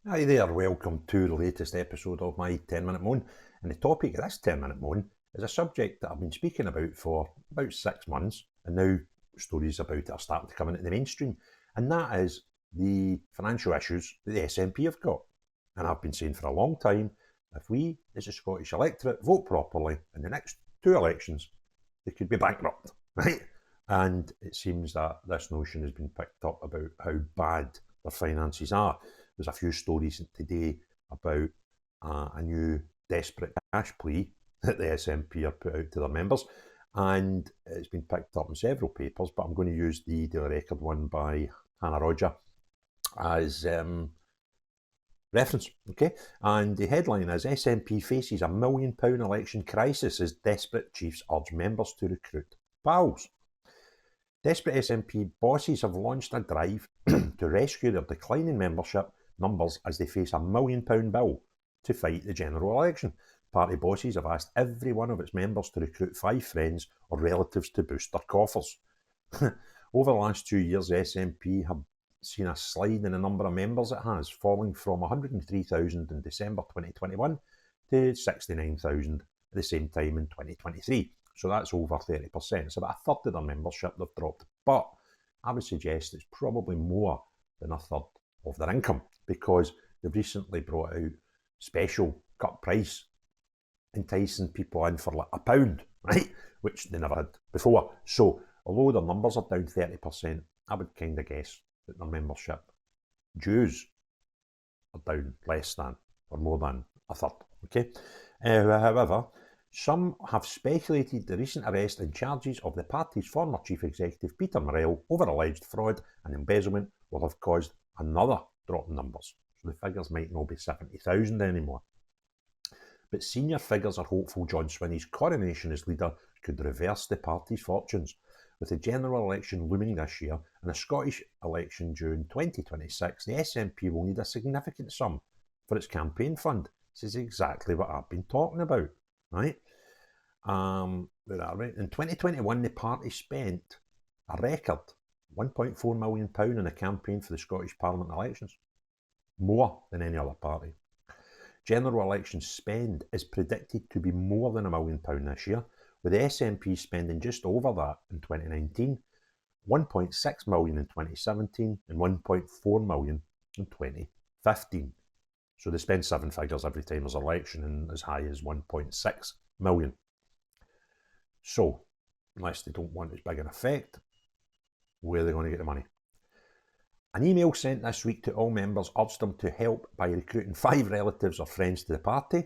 Hi there, welcome to the latest episode of my 10-minute moan. And the topic of this 10-minute moan is a subject that I've been speaking about for about 6 months, and now stories about it are starting to come into the mainstream. And that is the financial issues that the SNP have got. And I've been saying for a long time, if we, as a Scottish electorate, vote properly in the next two elections, they could be bankrupt, right? And it seems that this notion has been picked up about how bad their finances are. There's a few stories today about a new desperate cash plea that the SNP have put out to their members, and it's been picked up in several papers, but I'm going to use the Daily Record one by Hannah Roger as reference. Okay, and the headline is SNP faces £1 million election crisis as desperate chiefs urge members to recruit pals. Desperate SNP bosses have launched a drive to rescue their declining membership numbers as they face £1 million bill to fight the general election. Party bosses have asked every one of its members to recruit 5 friends or relatives to boost their coffers. Over the last 2 years, the SNP have seen a slide in the number of members it has, falling from 103,000 in December 2021 to 69,000 at the same time in 2023. So that's over 30%. It's about a third of their membership they've dropped. But I would suggest it's probably more than a third of their income, because they've recently brought out special cut price, enticing people in for like £1, right? Which they never had before. So although their numbers are down 30%, I would kind of guess that their membership dues are down less than or more than a third. Okay. However, some have speculated the recent arrest and charges of the party's former chief executive Peter Morrell over alleged fraud and embezzlement will have caused another drop in numbers. So the figures might not be 70,000 anymore. But senior figures are hopeful John Swinney's coronation as leader could reverse the party's fortunes. With the general election looming this year and a Scottish election due in 2026, the SNP will need a significant sum for its campaign fund. This is exactly what I've been talking about, right? Where are we? In 2021, the party spent a record £1.4 million in a campaign for the Scottish Parliament elections, more than any other party. General election spend is predicted to be more than £1 million this year, with the SNP spending just over that in 2019, 1.6 million in 2017, and 1.4 million in 2015. So they spend 7 figures every time there's an election, and as high as 1.6 million. So, unless they don't want as big an effect, where are they going to get the money? An email sent this week to all members urged them to help by recruiting 5 relatives or friends to the party.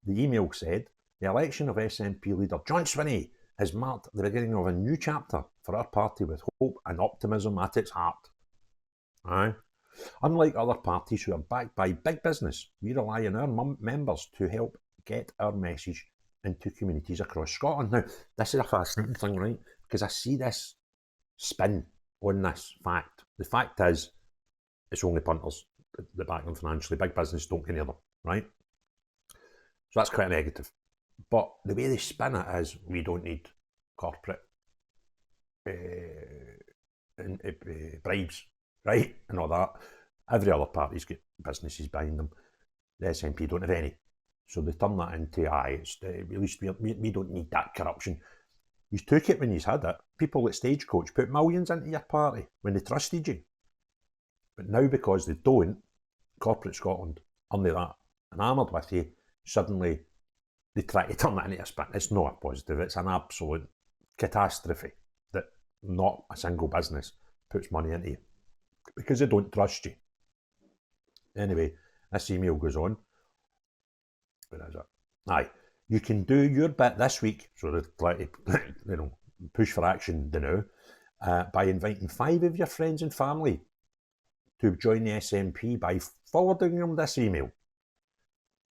The email said, the election of SNP leader John Swinney has marked the beginning of a new chapter for our party with hope and optimism at its heart. Aye. Unlike other parties who are backed by big business, we rely on our members to help get our message into communities across Scotland. Now, this is a fascinating thing, right? Because I see this spin on this fact. The fact is, it's only punters that back them financially. Big business don't get near them, right? So that's quite negative. But the way they spin it is, we don't need corporate bribes, right? And all that. Every other party's got businesses behind them. The SNP don't have any. So they turn that into, at least we don't need that corruption. You took it when you had it. People at Stagecoach put millions into your party when they trusted you. But now, because they don't, corporate Scotland, under that, enamoured with you, suddenly they try to turn that into a spin. It's not a positive. It's an absolute catastrophe that not a single business puts money into you because they don't trust you. Anyway, this email goes on. Where is it? Aye. You can do your bit this week, so they try to push for action now, by inviting 5 of your friends and family to join the SNP by forwarding them this email.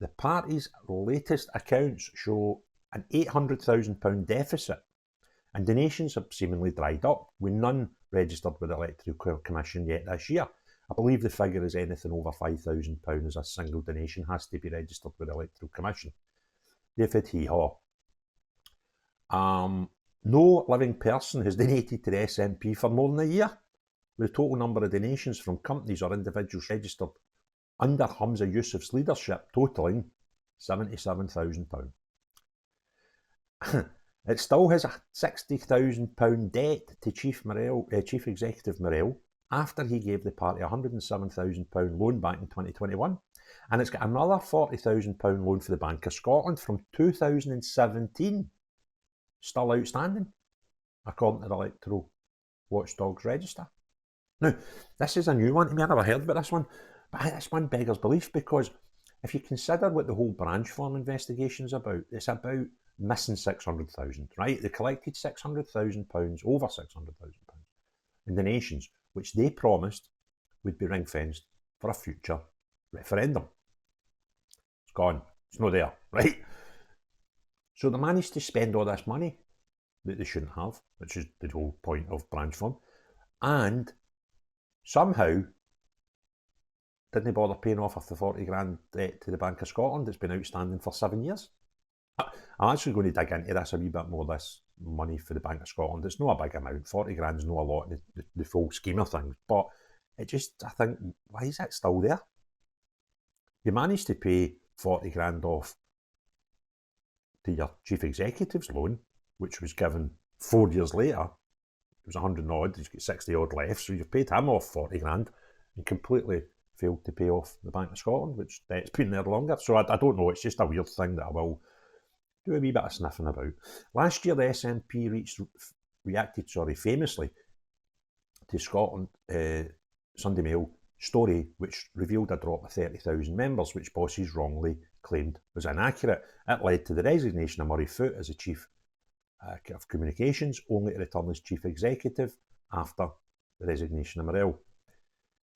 The party's latest accounts show an £800,000 deficit, and donations have seemingly dried up, with none registered with the Electoral Commission yet this year. I believe the figure is anything over £5,000 as a single donation has to be registered with the Electoral Commission. David hee-haw. No living person has donated to the SNP for more than a year, with the total number of donations from companies or individuals registered under Hamza Yusuf's leadership, totalling £77,000. It still has a £60,000 debt to Chief Executive Morel after he gave the party a £107,000 loan back in 2021. And it's got another £40,000 loan for the Bank of Scotland from 2017, still outstanding, according to the Electoral Watchdog's register. Now, this is a new one to me. I never heard about this one, but this one beggars belief, because if you consider what the whole branch farm investigation is about, it's about missing 600,000, right? They collected £600,000, over £600,000 in donations, which they promised would be ring-fenced for a future referendum. It's gone. It's not there, right? So they managed to spend all this money that they shouldn't have, which is the whole point of branch farm, and somehow didn't bother paying off the 40 grand debt to the Bank of Scotland that's been outstanding for 7 years. I'm actually going to dig into this a wee bit more, this money for the Bank of Scotland. It's not a big amount. 40 grand is not a lot in the full scheme of things, but it just, I think, why is it still there? You managed to pay 40 grand off to your chief executive's loan, which was given 4 years later. It was 100 odd, he's got 60 odd left, so you've paid him off 40 grand and completely failed to pay off the Bank of Scotland, which debt's been there longer. So I don't know, it's just a weird thing that I will do a wee bit of sniffing about. Last year, the SNP reacted famously to Scotland Sunday Mail story, which revealed a drop of 30,000 members, which bosses wrongly claimed was inaccurate. It led to the resignation of Murray Foot as the Chief of Communications, only to return as Chief Executive after the resignation of Morel.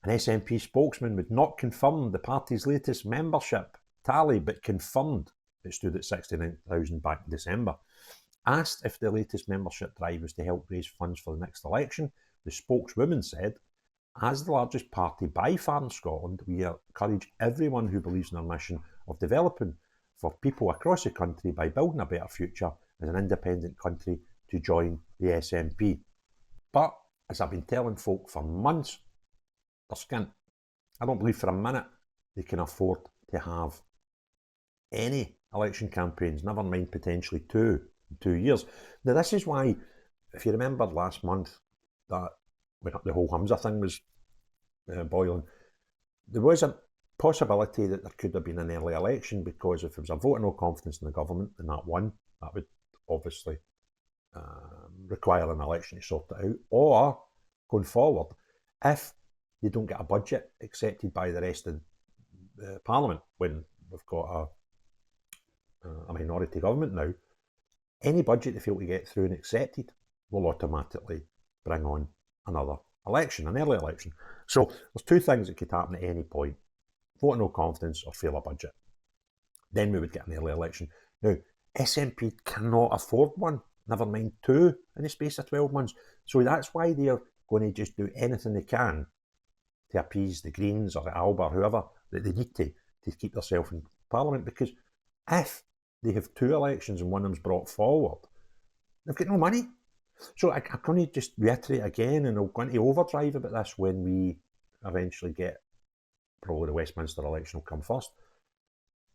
An SNP spokesman would not confirm the party's latest membership tally, but confirmed it stood at 69,000 back in December. Asked if the latest membership drive was to help raise funds for the next election, the spokeswoman said, "As the largest party by far in Scotland, we encourage everyone who believes in our mission of developing for people across the country by building a better future as an independent country to join the SNP. But, as I've been telling folk for months, they're skint. I don't believe for a minute they can afford to have any election campaigns, never mind potentially two in 2 years. Now, this is why, if you remember last month, that when the whole Hamza thing was boiling, there was a possibility that there could have been an early election, because if there was a vote of no confidence in the government and that won, that would obviously require an election to sort it out. Or, going forward, if they don't get a budget accepted by the rest of Parliament, when we've got a minority government now, any budget they fail to get through and accepted will automatically bring on another election, an early election. So there's two things that could happen at any point: vote of no confidence or fail a budget. Then we would get an early election. Now, SNP cannot afford one, never mind two, in the space of 12 months. So that's why they're going to just do anything they can to appease the Greens or the Alba or whoever that they need to keep themselves in Parliament, because if they have two elections and one of them's brought forward, they've got no money. So I'm going to just reiterate again, and I'll go into overdrive about this when we eventually get, probably the Westminster election will come first.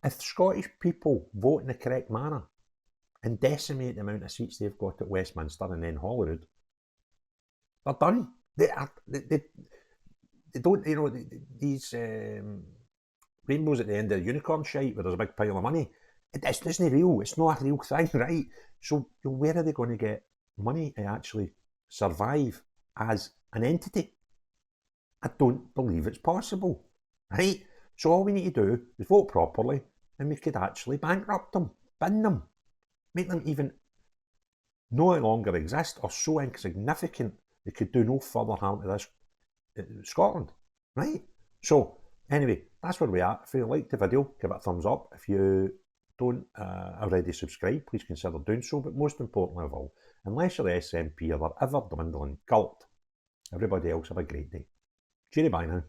If Scottish people vote in the correct manner and decimate the amount of seats they've got at Westminster and then Holyrood, they're done. They don't, these rainbows at the end of the unicorn shite where there's a big pile of money, it's not real. It's not a real thing, right? So where are they going to get money to actually survive as an entity? I don't believe it's possible, right? So all we need to do is vote properly, and we could actually bankrupt them, bin them, make them even no longer exist or so insignificant they could do no further harm to this Scotland, right? So anyway, that's where we are. If you liked the video, give it a thumbs up. If you don't already subscribe, please consider doing so. But most importantly of all, unless you're the SNP or their ever dwindling cult, everybody else have a great day. Cheery bye now.